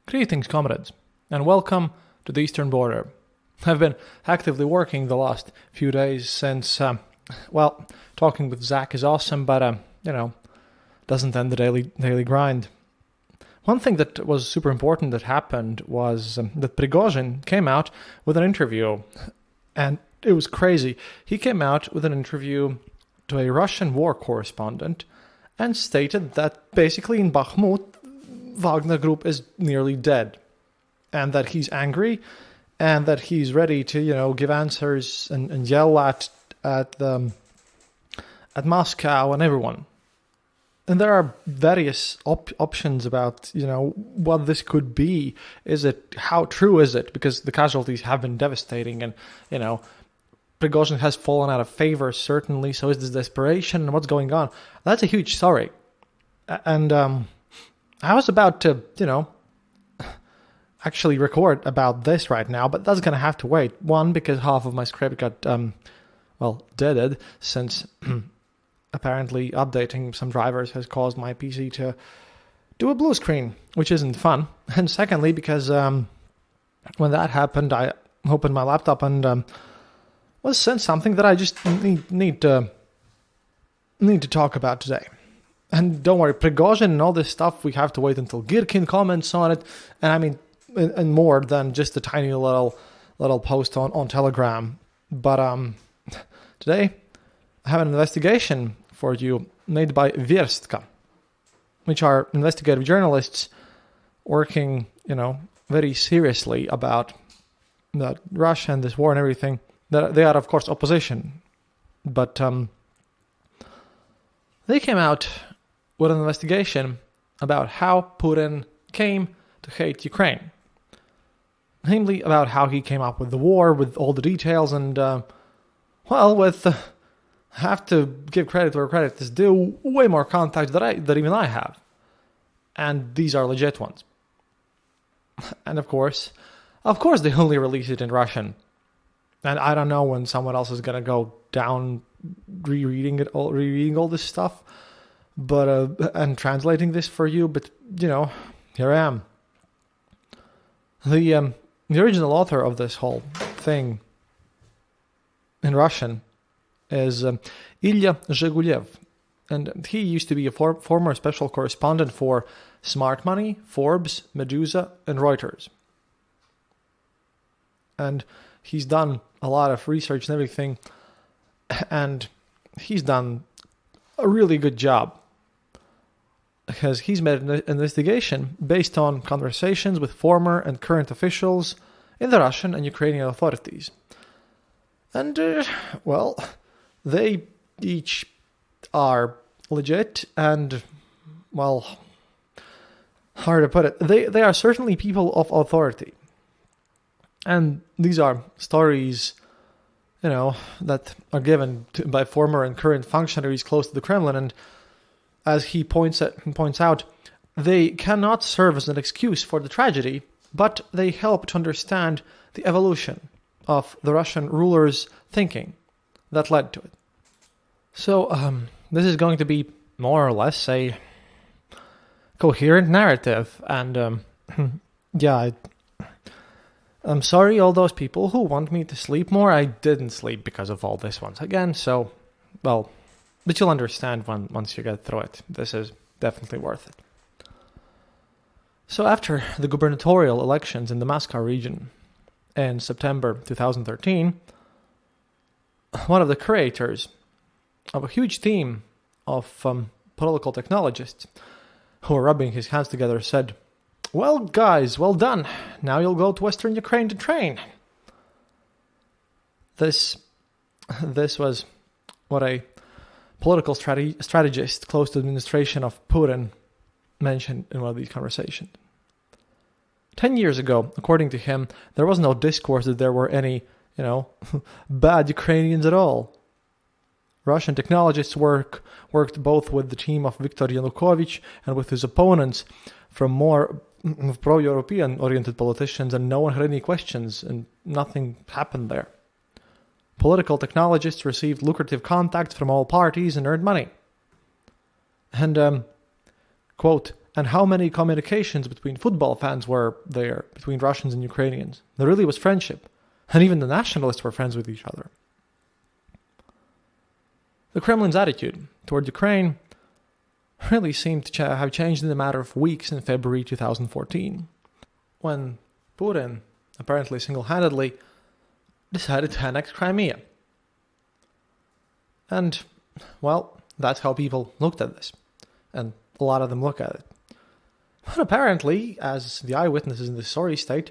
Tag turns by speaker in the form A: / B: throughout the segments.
A: Greetings, comrades, and welcome to the eastern border. I've been actively working the last few days since, talking with Zach is awesome, but, doesn't end the daily grind. One thing that was super important that happened was that Prigozhin came out with an interview, and it was crazy. He came out with an interview to a Russian war correspondent and stated that basically in Bakhmut, Wagner Group is nearly dead, and that he's angry, and that he's ready to, give answers and yell at Moscow and everyone. And there are various options about, what this could be. How true is it? Because the casualties have been devastating, and, Prigozhin has fallen out of favor, certainly. So is this desperation, and what's going on? That's a huge story. And I was about to, actually record about this right now, but that's going to have to wait. One, because half of my script got, deaded, since apparently updating some drivers has caused my PC to do a blue screen, which isn't fun. And secondly, because when that happened, I opened my laptop and was sent something that I just need to talk about today. And don't worry, Prigozhin and all this stuff, we have to wait until Girkin comments on it. And I mean, and more than just a tiny little post on Telegram. But today, I have an investigation for you made by Vёrstka, which are investigative journalists working, very seriously about Russia and this war and everything. They are, of course, opposition. But they came out with an investigation about how Putin came to hate Ukraine. Namely, about how he came up with the war, with all the details, and, have to give credit where credit is due, way more contacts that even I have. And these are legit ones. And of course, they only release it in Russian. And I don't know when someone else is going to go down rereading all this stuff, but and translating this for you. But here I am. The original author of this whole thing in Russian is Ilya Zhigulev, and he used to be a former special correspondent for Smart Money, Forbes, Medusa, and Reuters. And he's done a lot of research and everything, and he's done a really good job, because he's made an investigation based on conversations with former and current officials in the Russian and Ukrainian authorities. And, they each are legit and, hard to put it, they are certainly people of authority. And these are stories, that are given by former and current functionaries close to the Kremlin, and as he points out, they cannot serve as an excuse for the tragedy, but they help to understand the evolution of the Russian rulers' thinking that led to it. So, this is going to be more or less a coherent narrative, and I'm sorry, all those people who want me to sleep more. I didn't sleep because of all this once again, so, but you'll understand once you get through it. This is definitely worth it. So after the gubernatorial elections in the Moscow region in September 2013, one of the creators of a huge team of political technologists who were rubbing his hands together said, "Well, guys, well done. Now you'll go to Western Ukraine to train." This was what a political strategist close to the administration of Putin mentioned in one of these conversations. 10 years ago, according to him, there was no discourse that there were any, bad Ukrainians at all. Russian technologists worked both with the team of Viktor Yanukovych and with his opponents from more pro-European oriented politicians, and no one had any questions, and nothing happened there. Political technologists received lucrative contacts from all parties and earned money. And, quote, and how many communications between football fans were there, between Russians and Ukrainians. There really was friendship, and even the nationalists were friends with each other. The Kremlin's attitude toward Ukraine really seemed to have changed in a matter of weeks in February 2014, when Putin, apparently single-handedly, decided to annex Crimea. And, well, that's how people looked at this, and a lot of them look at it. But apparently, as the eyewitnesses in this story state,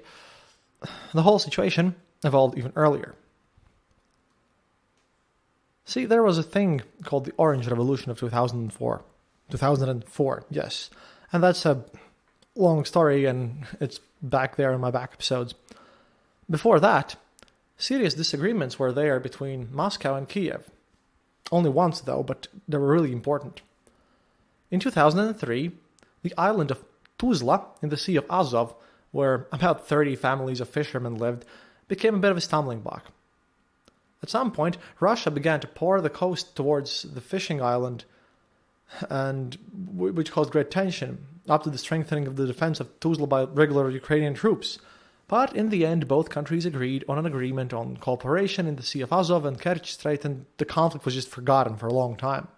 A: the whole situation evolved even earlier. See, there was a thing called the Orange Revolution of 2004. 2004, yes. And that's a long story, and it's back there in my back episodes. Before that, serious disagreements were there between Moscow and Kiev. Only once, though, but they were really important. In 2003, the island of Tuzla in the Sea of Azov, where about 30 families of fishermen lived, became a bit of a stumbling block. At some point, Russia began to pour the coast towards the fishing island, and which caused great tension, up to the strengthening of the defense of Tuzla by regular Ukrainian troops. But in the end, both countries agreed on an agreement on cooperation in the Sea of Azov and Kerch Strait, and the conflict was just forgotten for a long time.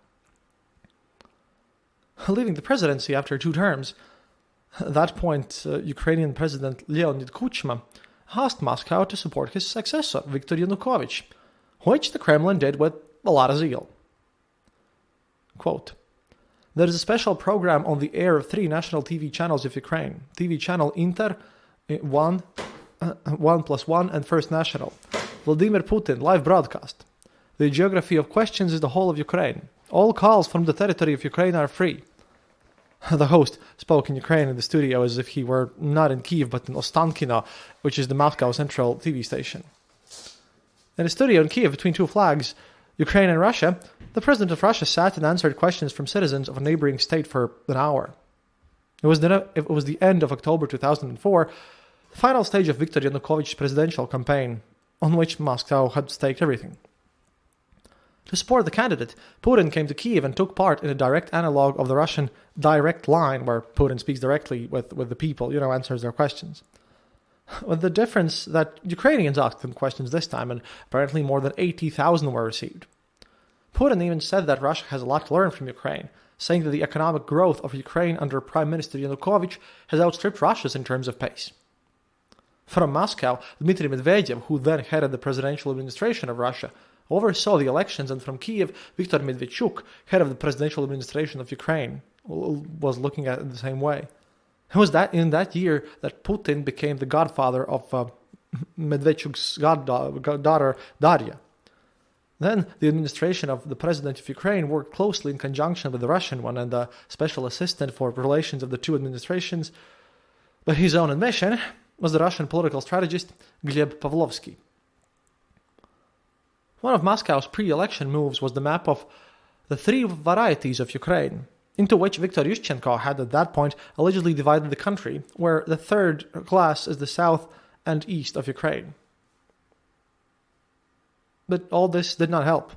A: Leaving the presidency after 2 terms, at that point, Ukrainian President Leonid Kuchma asked Moscow to support his successor, Viktor Yanukovych, which the Kremlin did with a lot of zeal. Quote, "There is a special program on the air of 3 national TV channels of Ukraine. TV channel Inter, 1, 1+1, and First National. Vladimir Putin, live broadcast. The geography of questions is the whole of Ukraine. All calls from the territory of Ukraine are free." The host spoke in Ukraine in the studio as if he were not in Kiev but in Ostankino, which is the Moscow Central TV station. In a studio in Kiev between 2 flags, Ukraine and Russia, the president of Russia sat and answered questions from citizens of a neighboring state for an hour. It was the end of October 2004, the final stage of Viktor Yanukovych's presidential campaign, on which Moscow had staked everything. To support the candidate, Putin came to Kiev and took part in a direct analog of the Russian direct line, where Putin speaks directly with the people, answers their questions. With the difference that Ukrainians asked him questions this time, and apparently more than 80,000 were received. Putin even said that Russia has a lot to learn from Ukraine, saying that the economic growth of Ukraine under Prime Minister Yanukovych has outstripped Russia's in terms of pace. From Moscow, Dmitry Medvedchuk, who then headed the presidential administration of Russia, oversaw the elections, and from Kiev, Viktor Medvedchuk, head of the presidential administration of Ukraine, was looking at it the same way. It was in that year that Putin became the godfather of Medvedchuk's daughter, Daria. Then the administration of the president of Ukraine worked closely in conjunction with the Russian one, and the special assistant for relations of the 2 administrations, by his own admission, was the Russian political strategist Gleb Pavlovsky. One of Moscow's pre-election moves was the map of the 3 varieties of Ukraine, into which Viktor Yushchenko had at that point allegedly divided the country, where the 3rd class is the south and east of Ukraine. But all this did not help.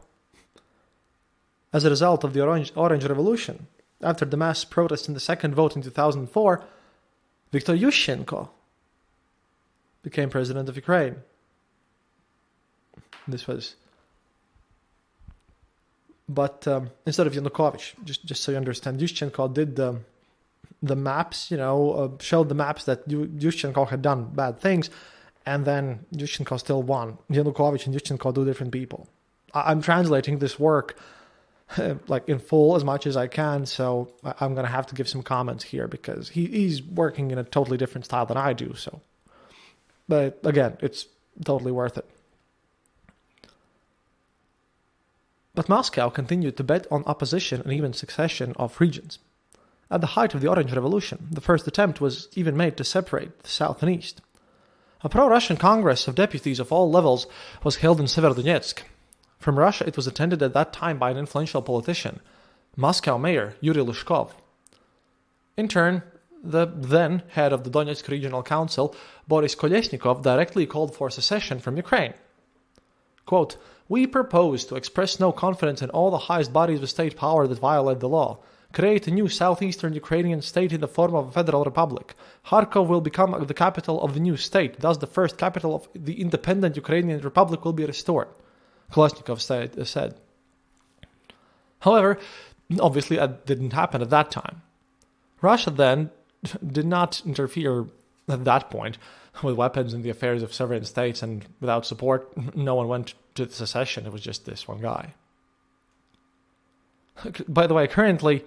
A: As a result of the Orange Revolution, after the mass protests in the 2nd vote in 2004, Viktor Yushchenko became president of Ukraine. This was... But instead of Yanukovych, just so you understand, Yushchenko did the maps, showed the maps that Yushchenko had done bad things, and then Yushchenko still won. Yanukovych and Yushchenko do different people. I'm translating this work in full as much as I can, so I'm going to have to give some comments here because he's working in a totally different style than I do. So, but again, it's totally worth it. But Moscow continued to bet on opposition and even succession of regions. At the height of the Orange Revolution, the first attempt was even made to separate the south and east. A pro-Russian Congress of deputies of all levels was held in Severodonetsk. From Russia, it was attended at that time by an influential politician, Moscow Mayor Yuri Lushkov. In turn, the then head of the Donetsk Regional Council, Boris Kolesnikov, directly called for secession from Ukraine. Quote, "We propose to express no confidence in all the highest bodies of state power that violate the law. create a new southeastern Ukrainian state in the form of a federal republic. Kharkov will become the capital of the new state, thus the first capital of the independent Ukrainian republic will be restored, Kolesnikov said. However, obviously that didn't happen at that time. Russia then did not interfere at that point with weapons in the affairs of sovereign states, and without support, no one went to the secession. It was just this one guy. By the way, currently,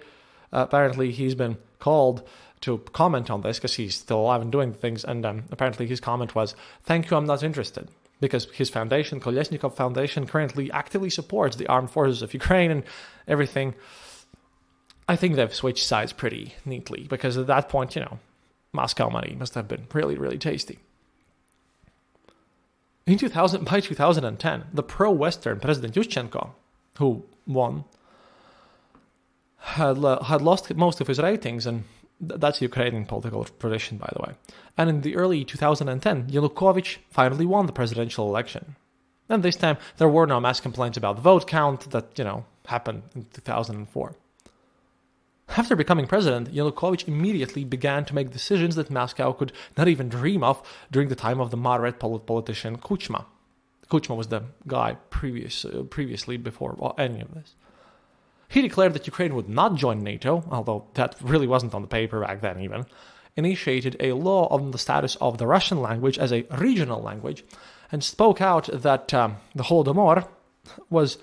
A: apparently he's been called to comment on this because he's still alive and doing things, and apparently his comment was, "Thank you, I'm not interested." Because his foundation, Kolesnikov Foundation, currently actively supports the armed forces of Ukraine and everything. I think they've switched sides pretty neatly, because at that point, Moscow money must have been really, really tasty. By 2010, the pro-Western President Yushchenko, who won, had lost most of his ratings, and that's Ukrainian political tradition, by the way. And in the early 2010, Yanukovych finally won the presidential election. And this time, there were no mass complaints about the vote count that, happened in 2004. After becoming president, Yanukovych immediately began to make decisions that Moscow could not even dream of during the time of the moderate politician Kuchma. Kuchma was the guy previously before any of this. He declared that Ukraine would not join NATO, although that really wasn't on the paper back then even, initiated a law on the status of the Russian language as a regional language, and spoke out that the Holodomor was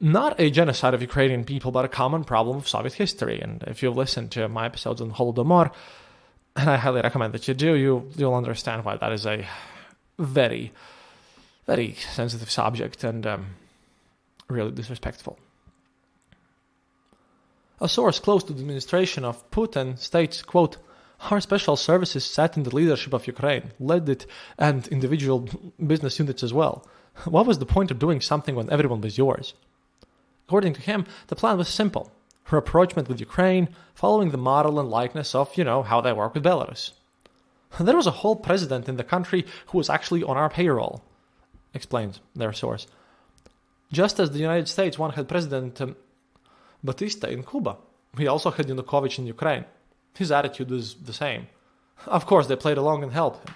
A: not a genocide of Ukrainian people, but a common problem of Soviet history. And if you've listened to my episodes on Holodomor, and I highly recommend that you do, you'll understand why that is a very, very sensitive subject and really disrespectful. A source close to the administration of Putin states, quote, "Our special services sat in the leadership of Ukraine, led it, and individual business units as well. What was the point of doing something when everyone was yours?" According to him, the plan was simple. Rapprochement with Ukraine, following the model and likeness of, how they work with Belarus. "There was a whole president in the country who was actually on our payroll," explains their source. Just as the United States once had President Batista in Cuba, he also had Yanukovych in Ukraine. His attitude was the same. Of course, they played along and helped him.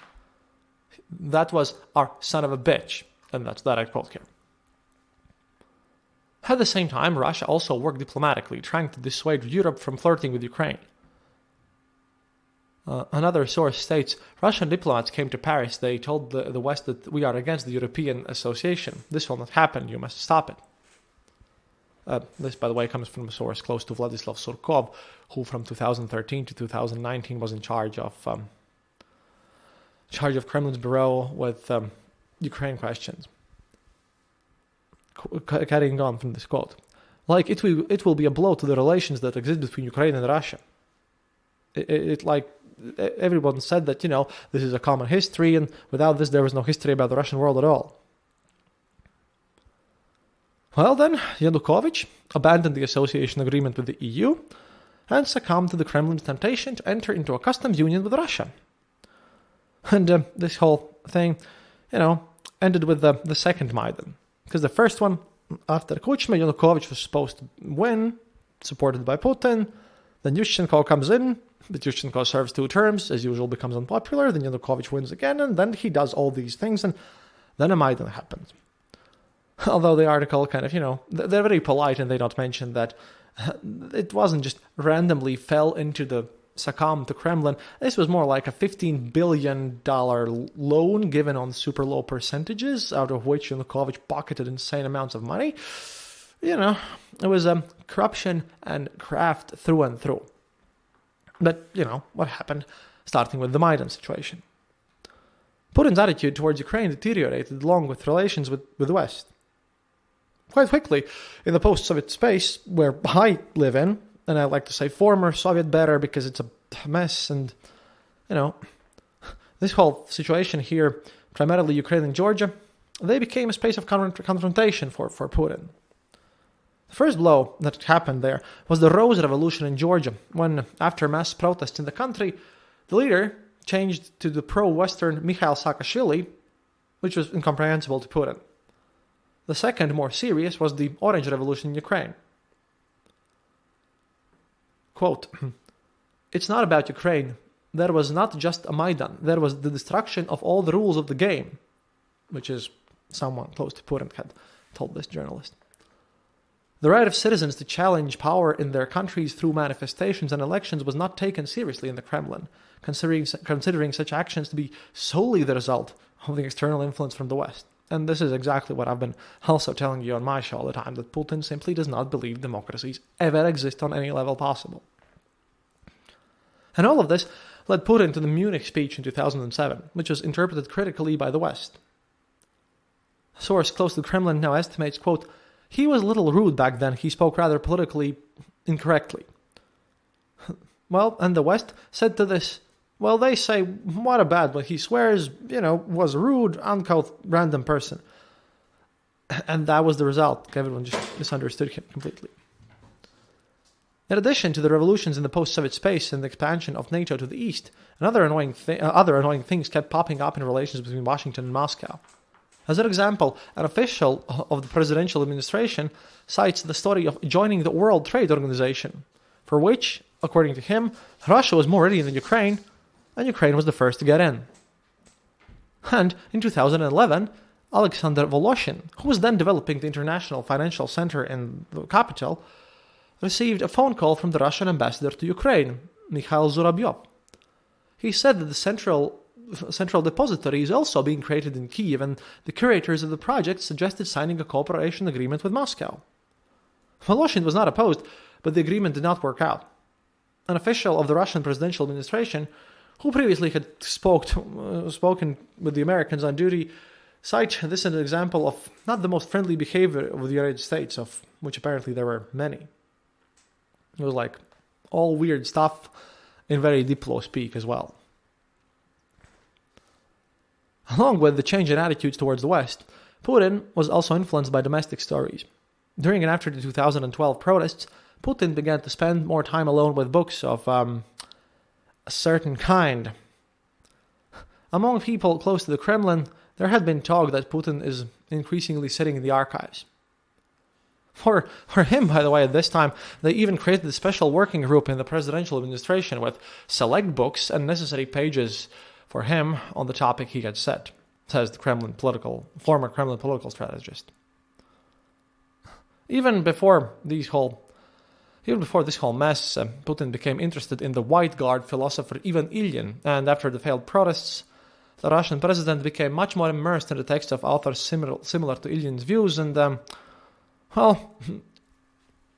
A: That was our son of a bitch, and that's direct quote here. At the same time, Russia also worked diplomatically, trying to dissuade Europe from flirting with Ukraine. Another source states, Russian diplomats came to Paris. They told the West that we are against the European Association. This will not happen. You must stop it. This, by the way, comes from a source close to Vladislav Surkov, who from 2013 to 2019 was in charge of Kremlin's bureau with Ukraine questions. Carrying on from this quote, it will be a blow to the relations that exist between Ukraine and Russia. Everyone said that this is a common history, and without this there was no history about the Russian world at all. Well then, Yanukovych abandoned the association agreement with the EU and succumbed to the Kremlin's temptation to enter into a customs union with Russia. And this whole thing, ended with the second Maidan. Because the first one, after Kuchma, Yanukovych was supposed to win, supported by Putin. Then Yushchenko comes in, but Yushchenko serves 2 terms, as usual becomes unpopular. Then Yanukovych wins again, and then he does all these things, and then a Maidan happens. Although the article kind of, they're very polite and they don't mention that it wasn't just randomly fell into the succumb to Kremlin. This was more like a $15 billion loan given on super low percentages, out of which Yanukovych pocketed insane amounts of money. It was corruption and graft through and through. But, what happened, starting with the Maidan situation. Putin's attitude towards Ukraine deteriorated along with relations with the West. Quite quickly, in the post-Soviet space where I live in, and I like to say former Soviet better because it's a mess, and, this whole situation here, primarily Ukraine and Georgia, they became a space of confrontation for Putin. The first blow that happened there was the Rose Revolution in Georgia, when, after mass protests in the country, the leader changed to the pro-Western Mikhail Saakashvili, which was incomprehensible to Putin. The second, more serious, was the Orange Revolution in Ukraine. Quote, "It's not about Ukraine. There was not just a Maidan. There was the destruction of all the rules of the game," which is someone close to Putin had told this journalist. "The right of citizens to challenge power in their countries through manifestations and elections was not taken seriously in the Kremlin, considering such actions to be solely the result of the external influence from the West." And this is exactly what I've been also telling you on my show all the time, that Putin simply does not believe democracies ever exist on any level possible. And all of this led Putin to the Munich speech in 2007, which was interpreted critically by the West. A source close to the Kremlin now estimates, quote, "He was a little rude back then. He spoke rather politically incorrectly." Well, and the West said to this, well, they say, what about what he swears, was rude, unquote, random person. And that was the result. Everyone just misunderstood him completely. In addition to the revolutions in the post-Soviet space and the expansion of NATO to the east, other annoying things kept popping up in relations between Washington and Moscow. As an example, an official of the presidential administration cites the story of joining the World Trade Organization, for which, according to him, Russia was more ready than Ukraine, and Ukraine was the first to get in. And in 2011, Alexander Voloshin, who was then developing the International Financial Center in the capital, received a phone call from the Russian ambassador to Ukraine, Mikhail Zurabyov. He said that the central depository is also being created in Kyiv, and the curators of the project suggested signing a cooperation agreement with Moscow. Voloshin was not opposed, but the agreement did not work out. An official of the Russian presidential administration, who previously had spoken with the Americans on duty, cite this as an example of not the most friendly behavior of the United States, of which apparently there were many. It was like all weird stuff in very Diplo speak as well. Along with the change in attitudes towards the West, Putin was also influenced by domestic stories. During and after the 2012 protests, Putin began to spend more time alone with books of a certain kind. Among people close to the Kremlin, there had been talk that Putin is increasingly sitting in the archives. For him, by the way, at this time, they even created a special working group in the presidential administration with select books and necessary pages for him on the topic he had set, says the former Kremlin political strategist. Even before this whole mess, Putin became interested in the White Guard philosopher Ivan Ilyin, and after the failed protests, the Russian president became much more immersed in the text of authors similar to Ilyin's views, and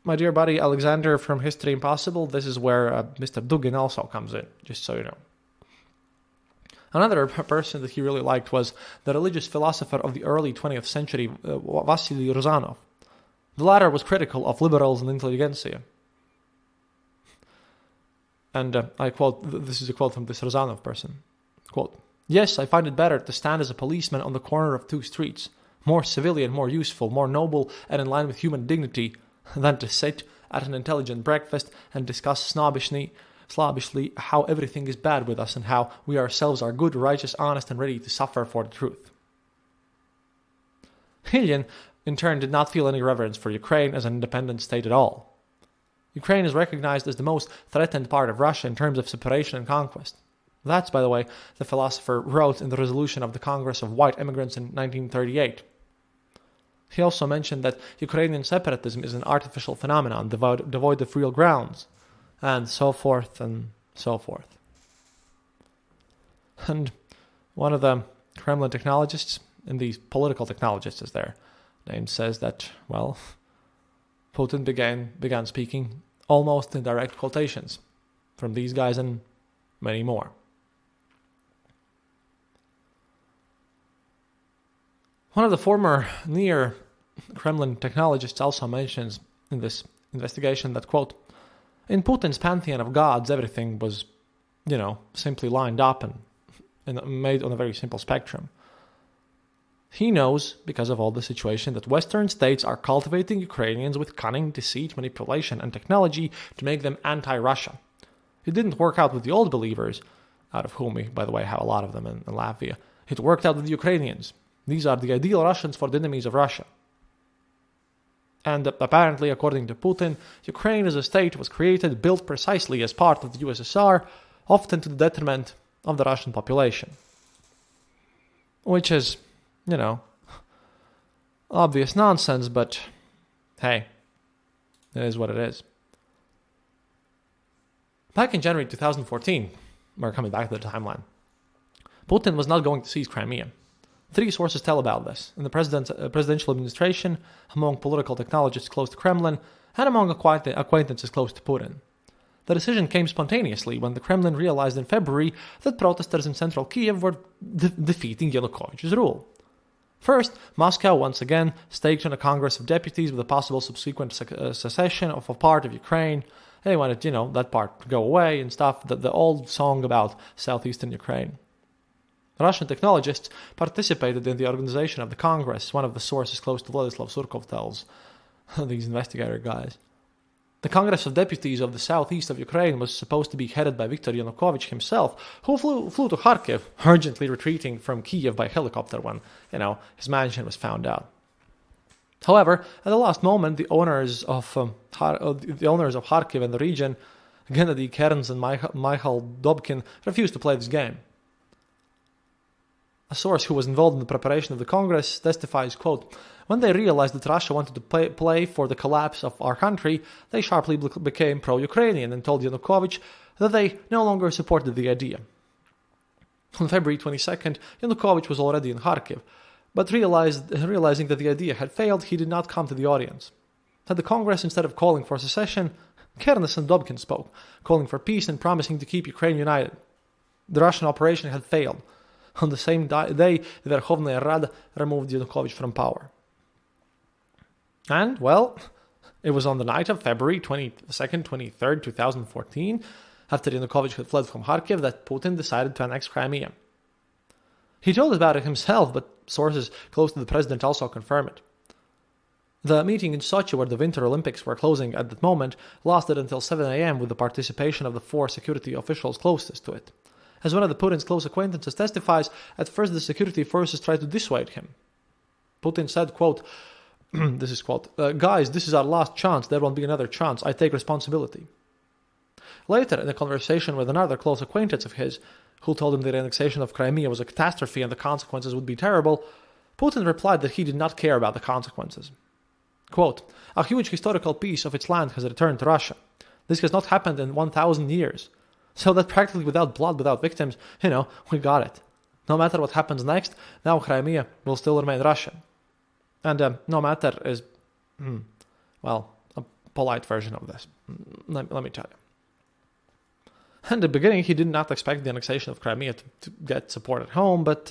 A: my dear buddy Alexander from History Impossible, this is where Mr. Dugin also comes in, just so you know. Another person that he really liked was the religious philosopher of the early 20th century, Vasily Rozanov. The latter was critical of liberals and intelligentsia. And I quote, this is a quote from this Rozanov person, quote, "Yes, I find it better to stand as a policeman on the corner of two streets, more civilian, more useful, more noble, and in line with human dignity, than to sit at an intelligent breakfast and discuss snobbishly how everything is bad with us and how we ourselves are good, righteous, honest, and ready to suffer for the truth." Ilyin, in turn, did not feel any reverence for Ukraine as an independent state at all. Ukraine is recognized as the most threatened part of Russia in terms of separation and conquest. That's, by the way, the philosopher wrote in the resolution of the Congress of White Immigrants in 1938. He also mentioned that Ukrainian separatism is an artificial phenomenon devoid of real grounds, and so forth and so forth. And one of the Kremlin technologists, and these political technologists as their name says, that, well, Putin began speaking almost in direct quotations from these guys and many more. One of the former near Kremlin technologists also mentions in this investigation that, quote, "In Putin's pantheon of gods, everything was, simply lined up and made on a very simple spectrum. He knows, because of all the situation, that Western states are cultivating Ukrainians with cunning, deceit, manipulation, and technology to make them anti-Russia. It didn't work out with the old believers, out of whom we, by the way, have a lot of them in Latvia. It worked out with the Ukrainians. These are the ideal Russians for the enemies of Russia." And apparently, according to Putin, Ukraine as a state was created, built precisely as part of the USSR, often to the detriment of the Russian population. Which is, obvious nonsense, but hey, it is what it is. Back in January 2014, we're coming back to the timeline, Putin was not going to seize Crimea. 3 sources tell about this: in the presidential administration, among political technologists close to Kremlin, and among acquaintances close to Putin. The decision came spontaneously when the Kremlin realized in February that protesters in central Kiev were defeating Yanukovych's rule. First, Moscow once again staked on a Congress of Deputies with a possible subsequent secession of a part of Ukraine. They wanted, that part to go away and stuff, the old song about southeastern Ukraine. Russian technologists participated in the organization of the Congress, one of the sources close to Vladislav Surkov tells these investigator guys. The Congress of Deputies of the southeast of Ukraine was supposed to be headed by Viktor Yanukovych himself, who flew to Kharkiv, urgently retreating from Kiev by helicopter when, his mansion was found out. However, at the last moment, the owners of Kharkiv and the region, Gennady Kerns and Michael Dobkin, refused to play this game. A source who was involved in the preparation of the Congress testifies, quote, "When they realized that Russia wanted to play for the collapse of our country, they sharply became pro-Ukrainian and told Yanukovych that they no longer supported the idea." On February 22nd, Yanukovych was already in Kharkiv, but realizing that the idea had failed, he did not come to the audience. At the Congress, instead of calling for secession, Kernes and Dobkin spoke, calling for peace and promising to keep Ukraine united. The Russian operation had failed. On the same day, the Verkhovная Rada removed Yanukovych from power. And, well, it was on the night of February 22nd, 23rd, 2014, after Yanukovych had fled from Kharkiv, that Putin decided to annex Crimea. He told about it himself, but sources close to the president also confirm it. The meeting in Sochi, where the Winter Olympics were closing at that moment, lasted until 7 a.m. with the participation of the 4 security officials closest to it. As one of the Putin's close acquaintances testifies, at first the security forces tried to dissuade him. Putin said, quote, this is quote, "Guys, this is our last chance. There won't be another chance. I take responsibility." Later, in a conversation with another close acquaintance of his, who told him the annexation of Crimea was a catastrophe and the consequences would be terrible, Putin replied that he did not care about the consequences. Quote, "A huge historical piece of its land has returned to Russia. This has not happened in 1,000 years. So that practically without blood, without victims, we got it. No matter what happens next, now Crimea will still remain Russian." And no matter is, a polite version of this. Let me tell you. In the beginning, he did not expect the annexation of Crimea to get support at home, but,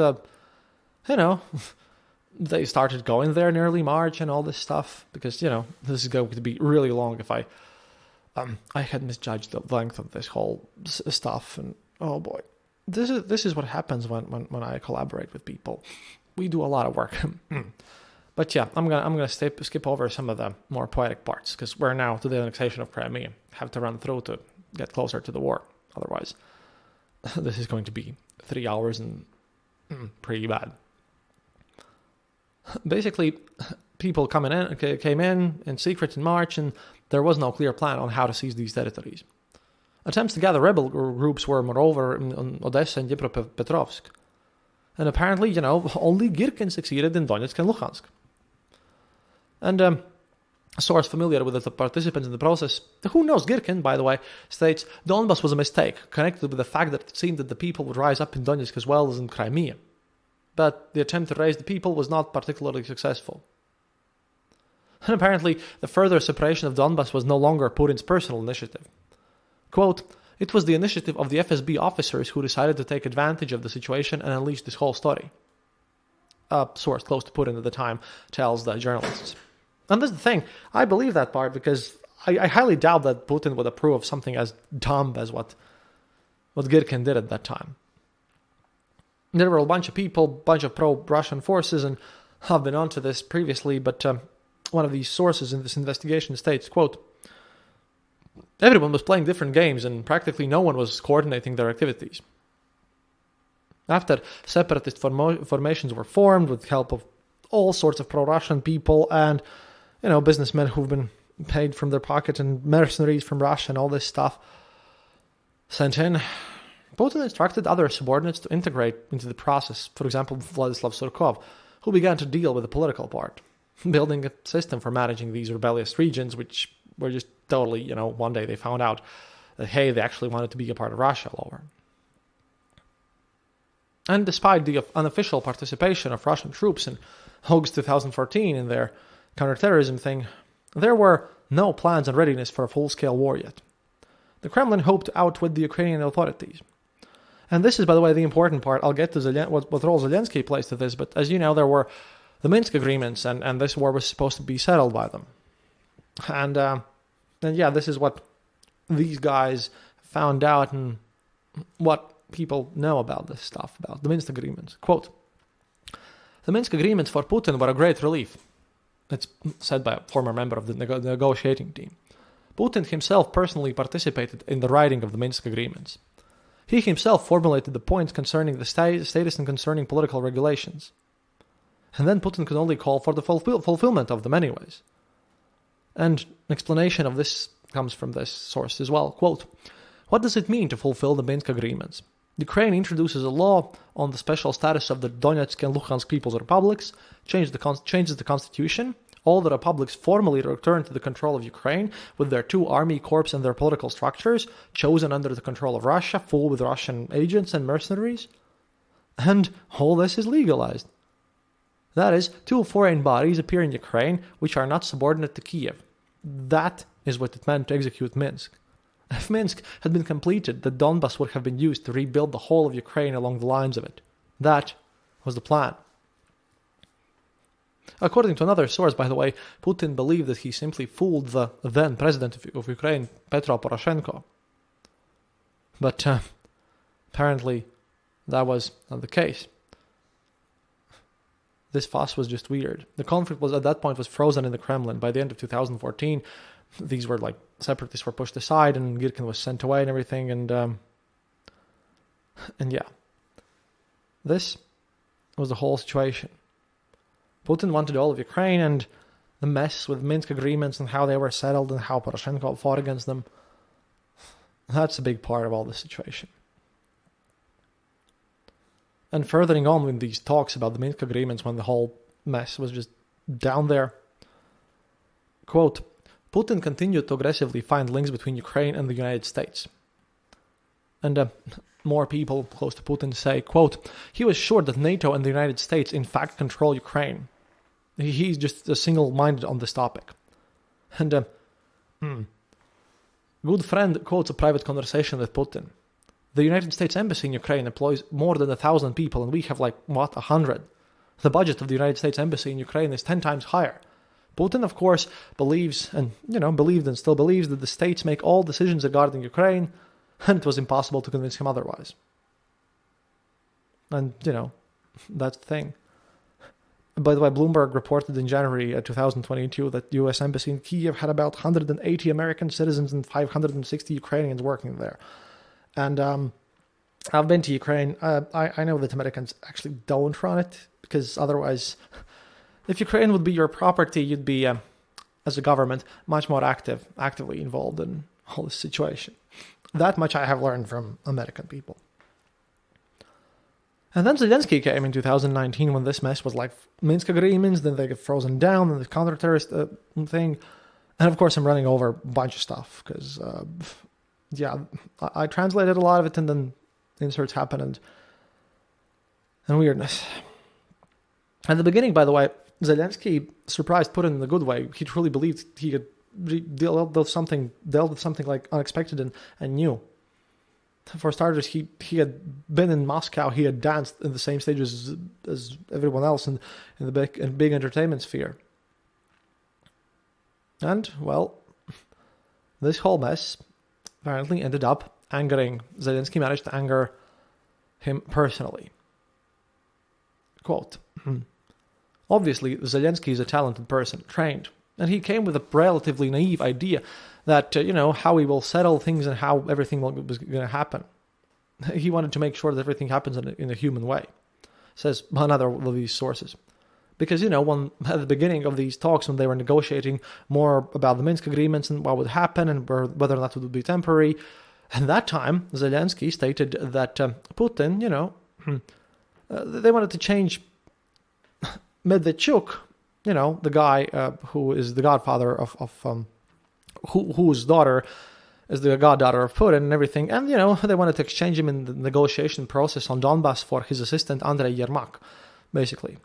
A: they started going there in early March and all this stuff, because, this is going to be really long if I had misjudged the length of this whole stuff, and oh boy, this is what happens when I collaborate with people. We do a lot of work. But yeah, I'm gonna skip over some of the more poetic parts, because we're now to the annexation of Crimea. Have to run through to get closer to the war. Otherwise, this is going to be 3 hours and pretty bad. Basically, people came in secret in March, and there was no clear plan on how to seize these territories. Attempts to gather rebel groups were, moreover, in Odessa and Dnipropetrovsk. And apparently, only Girkin succeeded in Donetsk and Luhansk. And a source familiar with the participants in the process, who knows Girkin, by the way, states Donbass was a mistake, connected with the fact that it seemed that the people would rise up in Donetsk as well as in Crimea. But the attempt to raise the people was not particularly successful. And apparently, the further separation of Donbass was no longer Putin's personal initiative. Quote, "It was the initiative of the FSB officers who decided to take advantage of the situation and unleash this whole story." A source close to Putin at the time tells the journalists. And this is the thing, I believe that part, because I highly doubt that Putin would approve of something as dumb as what Girkin did at that time. There were a bunch of people, bunch of pro-Russian forces, and I've been onto this previously, but one of these sources in this investigation states, quote, "Everyone was playing different games and practically no one was coordinating their activities. After separatist formations were formed with the help of all sorts of pro-Russian people, and businessmen who've been paid from their pocket and mercenaries from Russia and all this stuff sent in, Putin instructed other subordinates to integrate into the process. For example, Vladislav Surkov, who began to deal with the political part, building a system for managing these rebellious regions, which were just totally, one day they found out that, hey, they actually wanted to be a part of Russia all over. And despite the unofficial participation of Russian troops in August 2014 in their counterterrorism thing, there were no plans and readiness for a full-scale war yet. The Kremlin hoped to outwit the Ukrainian authorities. And this is, by the way, the important part. I'll get to what role Zelensky plays to this, but as you know, there were the Minsk agreements, and this war was supposed to be settled by them. And this is what these guys found out and what people know about this stuff, about the Minsk agreements. Quote, "The Minsk agreements for Putin were a great relief." It's said by a former member of the negotiating team. Putin himself personally participated in the writing of the Minsk agreements. He himself formulated the points concerning the status and concerning political regulations. And then Putin could only call for the fulfillment of them anyways. And explanation of this comes from this source as well. Quote, "What does it mean to fulfill the Minsk agreements? Ukraine introduces a law on the special status of the Donetsk and Luhansk People's Republics, changes the constitution. All the republics formally return to the control of Ukraine with their 2 army corps and their political structures, chosen under the control of Russia, full with Russian agents and mercenaries. And all this is legalized. That is, 2 foreign bodies appear in Ukraine which are not subordinate to Kiev. That is what it meant to execute Minsk. If Minsk had been completed, the Donbas would have been used to rebuild the whole of Ukraine along the lines of it. That was the plan." According to another source, by the way, Putin believed that he simply fooled the then president of Ukraine, Petro Poroshenko. But apparently that was not the case. This fuss was just weird. The conflict was at that point was frozen in the Kremlin. By the end of 2014, these were separatists were pushed aside and Girkin was sent away and everything. And yeah, this was the whole situation. Putin wanted all of Ukraine, and the mess with Minsk agreements and how they were settled and how Poroshenko fought against them, that's a big part of all this situation. And furthering on with these talks about the Minsk agreements when the whole mess was just down there, quote, "Putin continued to aggressively find links between Ukraine and the United States." And more people close to Putin say, quote, "He was sure that NATO and the United States in fact control Ukraine. He's just single-minded on this topic." And good friend quotes a private conversation with Putin. "The United States Embassy in Ukraine employs more than 1,000 people, and we have 100. The budget of the United States Embassy in Ukraine is 10 times higher." Putin, of course, believes believed and still believes that the states make all decisions regarding Ukraine, and it was impossible to convince him otherwise. And, that's the thing. By the way, Bloomberg reported in January 2022 that the U.S. Embassy in Kiev had about 180 American citizens and 560 Ukrainians working there. And I've been to Ukraine. I know that Americans actually don't run it, because otherwise, if Ukraine would be your property, you'd be, as a government, much more actively involved in all this situation. That much I have learned from American people. And then Zelensky came in 2019 when this mess was like Minsk agreements, then they get frozen down, and the counter-terrorist thing. And of course, I'm running over a bunch of stuff because, I translated a lot of it and then inserts happen and weirdness. At the beginning, by the way, Zelensky surprised Putin in a good way. He truly believed he could dealt with something like unexpected and new. For starters, he had been in Moscow. He had danced in the same stages as everyone else in the big entertainment sphere. And, well, this whole mess apparently ended up angering. Zelensky managed to anger him personally. Quote, "Obviously, Zelensky is a talented person, trained, and he came with a relatively naive idea that, how he will settle things and how everything was going to happen. He wanted to make sure that everything happens in a human way," says another of these sources. Because, when at the beginning of these talks, when they were negotiating more about the Minsk agreements and what would happen and whether or not it would be temporary, at that time, Zelensky stated that Putin, they wanted to change Medvedchuk, the guy who is the godfather of whose daughter is the goddaughter of Putin and everything. And, they wanted to exchange him in the negotiation process on Donbass for his assistant, Andrei Yermak, basically.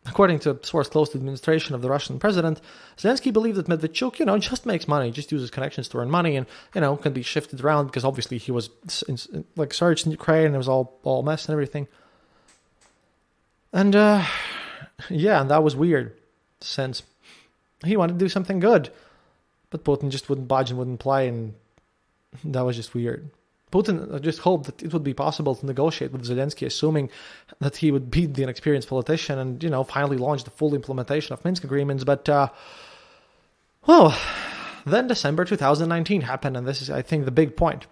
A: According to a source close to the administration of the Russian president, Zelensky believed that Medvedchuk, just makes money, just uses connections to earn money and, can be shifted around because obviously he was, searched in Ukraine and it was all mess and everything. And, and that was weird since he wanted to do something good. But Putin just wouldn't budge and wouldn't play, and that was just weird. Putin just hoped that it would be possible to negotiate with Zelensky, assuming that he would beat the inexperienced politician and, finally launch the full implementation of Minsk agreements. But, then December 2019 happened, and this is, I think, the big point.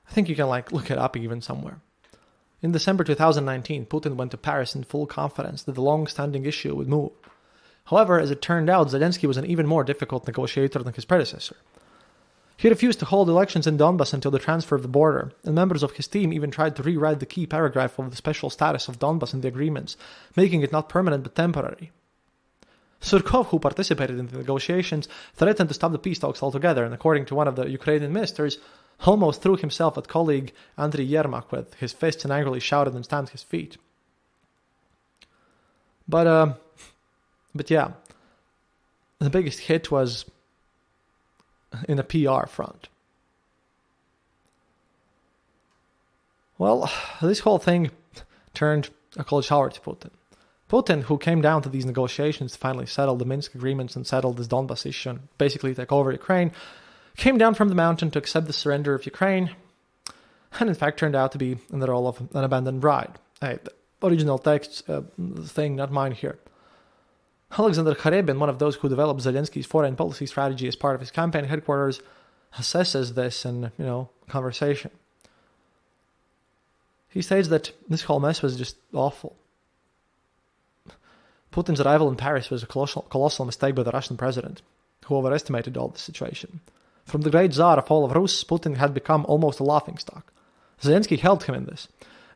A: I think you can, look it up even somewhere. In December 2019, Putin went to Paris in full confidence that the long-standing issue would move. However, as it turned out, Zelensky was an even more difficult negotiator than his predecessor. He refused to hold elections in Donbass until the transfer of the border, and members of his team even tried to rewrite the key paragraph of the special status of Donbass in the agreements, making it not permanent but temporary. Surkov, who participated in the negotiations, threatened to stop the peace talks altogether, and according to one of the Ukrainian ministers, almost threw himself at colleague Andriy Yermak with his fists and angrily shouted and stamped his feet. But yeah, the biggest hit was in the PR front. Well, this whole thing turned a cold shower to Putin. Putin, who came down to these negotiations to finally settle the Minsk agreements and settle this Donbass issue and basically take over Ukraine, came down from the mountain to accept the surrender of Ukraine, and in fact turned out to be in the role of an abandoned bride. Hey, the original text thing, not mine here. Alexander Kharebin, one of those who developed Zelensky's foreign policy strategy as part of his campaign headquarters, assesses this in, conversation. He states that this whole mess was just awful. Putin's arrival in Paris was a colossal mistake by the Russian president, who overestimated all the situation. From the great Tsar of all of Rus, Putin had become almost a laughingstock. Zelensky helped him in this.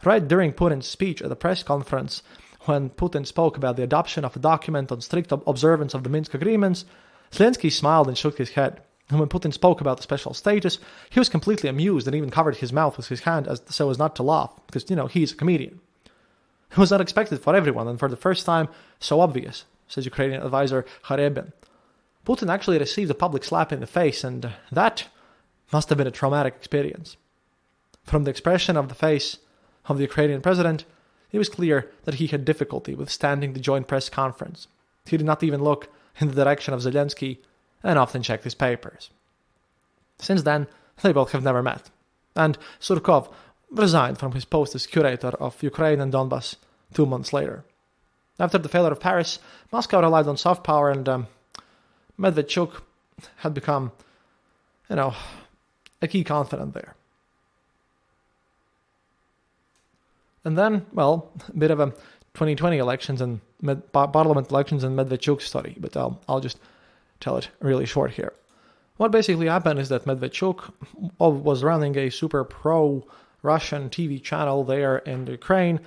A: Right during Putin's speech at the press conference, when Putin spoke about the adoption of a document on strict observance of the Minsk agreements, Zelensky smiled and shook his head. And when Putin spoke about the special status, he was completely amused and even covered his mouth with his hand so as not to laugh, because, he's a comedian. It was unexpected for everyone, and for the first time, so obvious, says Ukrainian advisor Kharebin. Putin actually received a public slap in the face, and that must have been a traumatic experience. From the expression of the face of the Ukrainian president, it was clear that he had difficulty withstanding the joint press conference. He did not even look in the direction of Zelensky and often checked his papers. Since then, they both have never met, and Surkov resigned from his post as curator of Ukraine and Donbass 2 months later. After the failure of Paris, Moscow relied on soft power, and Medvedchuk had become, a key confidant there. And then, a bit of a 2020 elections and parliament elections and Medvedchuk story, but I'll just tell it really short here. What basically happened is that Medvedchuk was running a super pro-Russian TV channel there in Ukraine,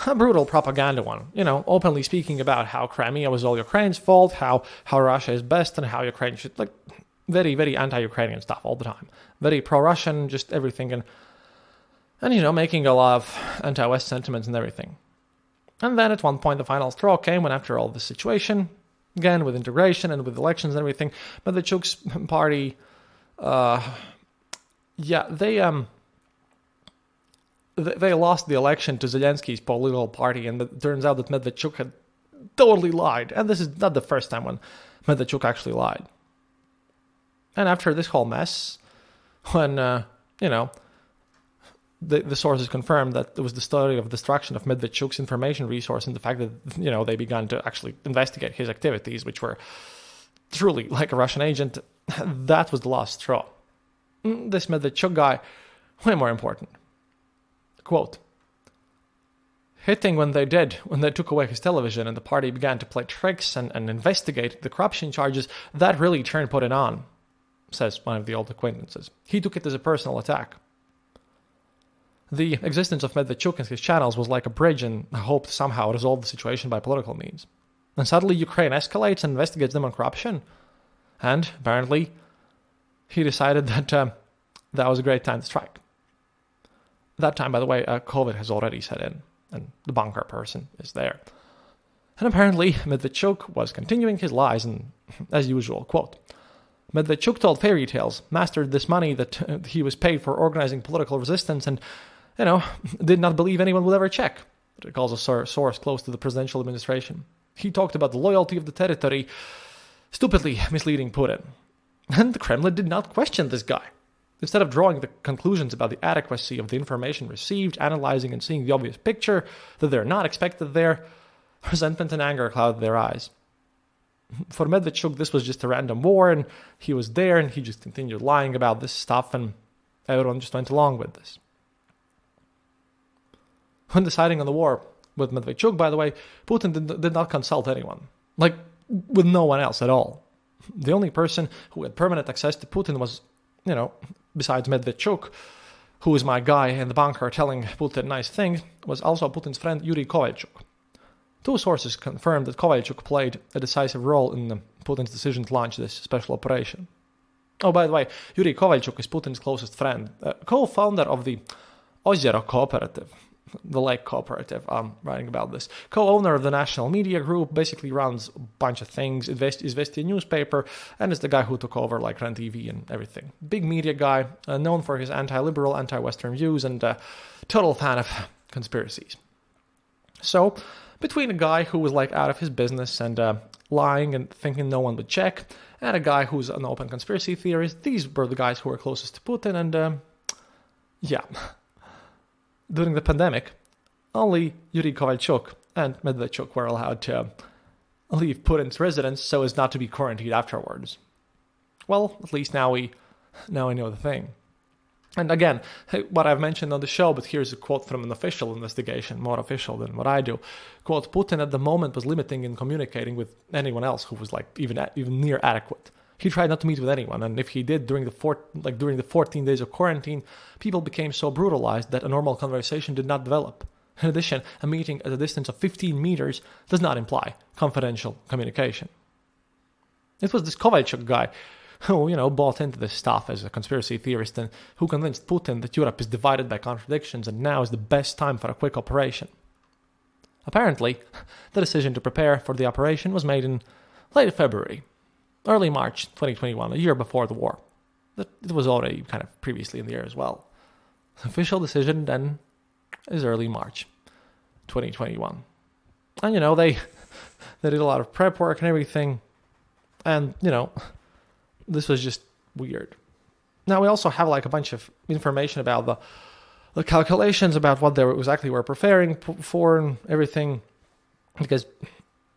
A: a brutal propaganda one, openly speaking about how Crimea was all Ukraine's fault, how Russia is best, and how Ukraine should, very, very anti-Ukrainian stuff all the time. Very pro-Russian, just everything, and making a lot of anti-West sentiments and everything. And then at one point the final straw came when, after all this situation, again with integration and with elections and everything, Medvedchuk's party, they lost the election to Zelensky's political party, and it turns out that Medvedchuk had totally lied. And this is not the first time when Medvedchuk actually lied. And after this whole mess, when, the sources confirmed that it was the story of destruction of Medvedchuk's information resource and the fact that, they began to actually investigate his activities, which were truly like a Russian agent, that was the last straw. This Medvedchuk guy, way more important. Quote, hitting when they did, when they took away his television and the party began to play tricks and investigate the corruption charges, that really turned Putin on, says one of the old acquaintances. He took it as a personal attack. The existence of Medvedchuk and his channels was like a bridge in a hope to somehow resolve the situation by political means. And suddenly Ukraine escalates and investigates them on corruption. And apparently he decided that that was a great time to strike. That time, by the way, COVID has already set in, and the bunker person is there. And apparently Medvedchuk was continuing his lies, and as usual, quote, Medvedchuk told fairy tales, mastered this money that he was paid for organizing political resistance, and, did not believe anyone would ever check. It recalls a source close to the presidential administration. He talked about the loyalty of the territory, stupidly misleading Putin. And the Kremlin did not question this guy. Instead of drawing the conclusions about the adequacy of the information received, analyzing and seeing the obvious picture that they're not expected there, resentment and anger clouded their eyes. For Medvedchuk, this was just a random war, and he was there, and he just continued lying about this stuff, and everyone just went along with this. When deciding on the war with Medvedchuk, by the way, Putin did not consult anyone. Like, with no one else at all. The only person who had permanent access to Putin was, besides Medvedchuk, who was my guy in the bunker telling Putin nice things, was also Putin's friend Yuri Kovalchuk. Two sources confirmed that Kovalchuk played a decisive role in Putin's decision to launch this special operation. Oh, by the way, Yuri Kovalchuk is Putin's closest friend, co-founder of the Ozero Cooperative, the Lake Cooperative. I'm writing about this. Co-owner of the National Media Group, basically runs a bunch of things, Izvestia newspaper, and is the guy who took over like REN TV and everything. Big media guy, known for his anti-liberal, anti-Western views, and total fan of conspiracies. So, between a guy who was like out of his business and lying and thinking no one would check, and a guy who's an open conspiracy theorist, these were the guys who were closest to Putin, and yeah. During the pandemic, only Yuri Kovalchuk and Medvedchuk were allowed to leave Putin's residence so as not to be quarantined afterwards. Well, at least now we know the thing. And again, what I've mentioned on the show, but here's a quote from an official investigation, more official than what I do. Quote, Putin at the moment was limiting in communicating with anyone else who was like even near adequate. He tried not to meet with anyone, and if he did during the 14 days of quarantine, people became so brutalized that a normal conversation did not develop. In addition, a meeting at a distance of 15 meters does not imply confidential communication. It was this Kovalchuk guy who, bought into this stuff as a conspiracy theorist and who convinced Putin that Europe is divided by contradictions and now is the best time for a quick operation. Apparently, the decision to prepare for the operation was made in late February. Early March 2021, a year before the war. It was already kind of previously in the year as well. The official decision then is early March 2021. And, they did a lot of prep work and everything. And, this was just weird. Now, we also have like a bunch of information about the calculations about what they exactly were preparing for and everything. Because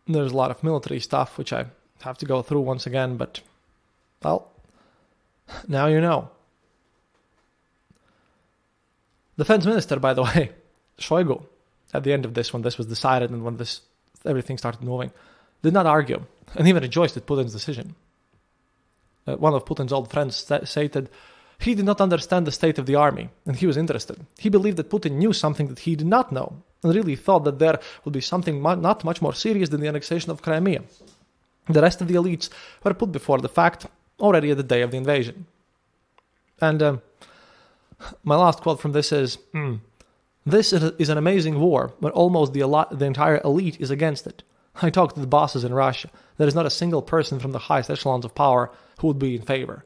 A: there's a lot of military stuff, which I have to go through once again, but, well, now you know. Defense Minister, by the way, Shoigu, at the end of this, when this was decided and when everything started moving, did not argue and even rejoiced at Putin's decision. One of Putin's old friends stated, he did not understand the state of the army, and he was interested. He believed that Putin knew something that he did not know, and really thought that there would be something not much more serious than the annexation of Crimea. The rest of the elites were put before the fact already at the day of the invasion. And my last quote from this is, this is an amazing war, but almost the entire elite is against it. I talked to the bosses in Russia. There is not a single person from the highest echelons of power who would be in favor.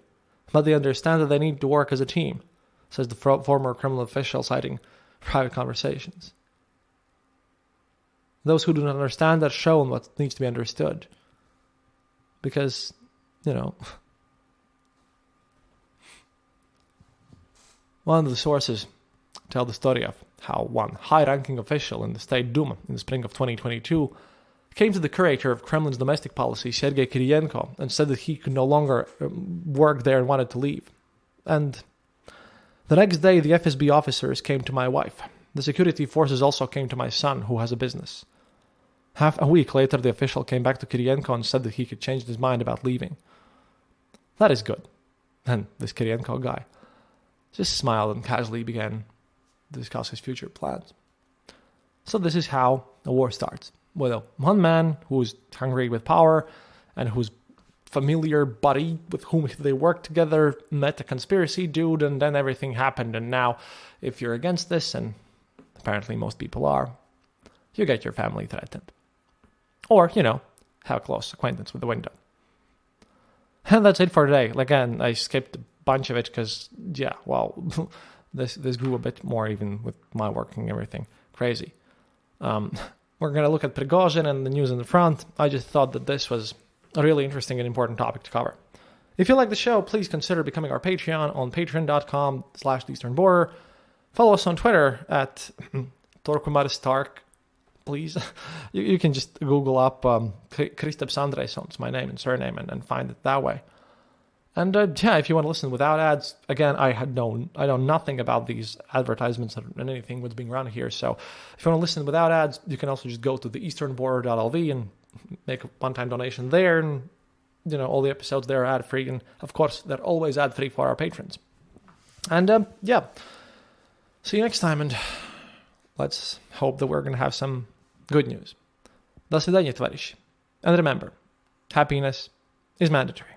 A: But they understand that they need to work as a team, says the former Kremlin official citing private conversations. Those who do not understand are shown what needs to be understood. Because, one of the sources tell the story of how one high-ranking official in the State Duma in the spring of 2022 came to the curator of Kremlin's domestic policy, Sergei Kiriyenko, and said that he could no longer work there and wanted to leave. And the next day, the FSB officers came to my wife, The security forces also came to my son, who has a business. Half a week later, the official came back to Kirienko and said that he could change his mind about leaving. That is good. And this Kirienko guy just smiled and casually began to discuss his future plans. So this is how a war starts. With one man who's hungry with power and whose familiar buddy with whom they worked together met a conspiracy dude, and then everything happened. And now, if you're against this, and apparently most people are, you get your family threatened. Or, have a close acquaintance with the window. And that's it for today. Again, I skipped a bunch of it because, this grew a bit more even with my working and everything. Crazy. We're going to look at Prigozhin and the news in the front. I just thought that this was a really interesting and important topic to cover. If you like the show, please consider becoming our Patreon on patreon.com/theeasternborder. Follow us on Twitter at Torquemaristark, please. You can just Google up Kristaps Andrejsons, my name and surname, and find it that way. And if you want to listen without ads, again, I know nothing about these advertisements and anything that's being run here. So if you want to listen without ads, you can also just go to theeasternborder.lv and make a one-time donation there. And, all the episodes there are ad-free. And, of course, they're always ad-free for our patrons. And, see you next time. And let's hope that we're going to have some good news. До свидания, товарищи. And remember, happiness is mandatory.